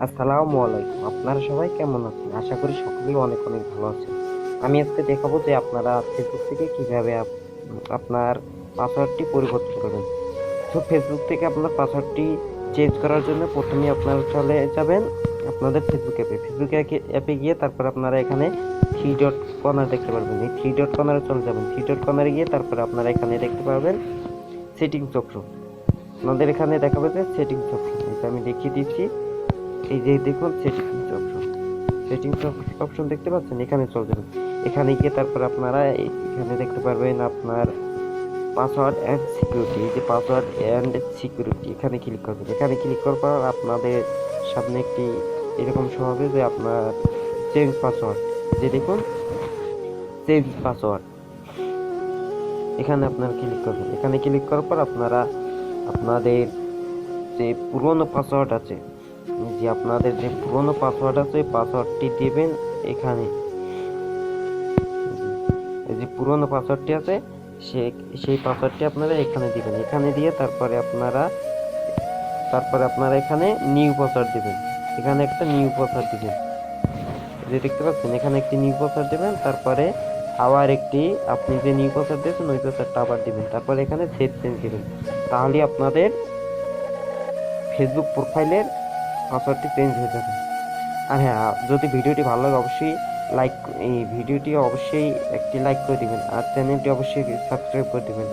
আসসালামু আলাইকুম। আপনারা সবাই কেমন আছেন? আশা করি সকলেই অনেক অনেক ভালো আছেন। আমি আজকে দেখাবো যে আপনারা ফেসবুক থেকে কিভাবে আপনার পাসওয়ার্ডটি পরিবর্তন করবেন। তো ফেসবুক থেকে আপনার পাসওয়ার্ডটি চেঞ্জ করার জন্য প্রথমেই আপনারা চলে যাবেন আপনাদের ফেসবুক অ্যাপে। ফেসবুক অ্যাপে গিয়ে তারপর আপনারা এখানে থ্রি ডট কর্নার দেখতে পারবেন। এই থ্রি ডট কর্নারে চলে যাবেন। থ্রি ডট কর্নারে গিয়ে তারপরে আপনারা এখানে দেখতে পারবেন সেটিংস অপশন। আপনাদের এখানে দেখাবে যে সেটিংস অপশন। এটা আমি দেখিয়ে দিচ্ছি। এই যে দেখুন সেটিংস অপশন, সেটিংস অপশন দেখতে পাচ্ছেন, এখানে চলে যাবেন। এখানে গিয়ে তারপর আপনারা এখানে দেখতে পারবেন আপনার পাসওয়ার্ড অ্যান্ড সিকিউরিটি। এই যে পাসওয়ার্ড অ্যান্ড সিকিউরিটি, এখানে ক্লিক করবেন। এখানে ক্লিক করার পর আপনাদের সামনে একটি এরকম শো হবে যে আপনার চেঞ্জ পাসওয়ার্ড। যে দেখুন চেঞ্জ পাসওয়ার্ড, এখানে আপনারা ক্লিক করবেন। এখানে ক্লিক করার পর আপনারা আপনাদের যে পুরনো পাসওয়ার্ড আছে, যে আপনাদের যে পুরনো পাসওয়ার্ড আছে ওই পাসওয়ার্ডটি দিবেন এখানে। এই যে পুরনো পাসওয়ার্ডটি আছে সেই পাসওয়ার্ডটি আপনারা এখানে দিবেন। এখানে দিয়ে তারপরে আপনারা এখানে নিউ পাসওয়ার্ড দিবেন। এখানে একটা নিউ পাসওয়ার্ড দিবেন। যে দেখতে পাচ্ছেন এখানে একটি নিউ পাসওয়ার্ড দিবেন। তারপরে আবার একটি আপনি যে নিউ পাসওয়ার্ড দিয়েছেন ওই পাসওয়ার্ডটা আবার দিবেন। তারপরে এখানে সেভ চেঞ্জ দিবেন। তাহলে আপনাদের ফেসবুক প্রোফাইলের পাসওয়ার্ডটি চেঞ্জ হয়ে যাবে। আর হ্যাঁ, যদি ভিডিওটি ভালো লাগে অবশ্যই এই ভিডিওটি অবশ্যই একটি লাইক করে দিবেন আর চ্যানেলটি অবশ্যই সাবস্ক্রাইব করে দিবেন।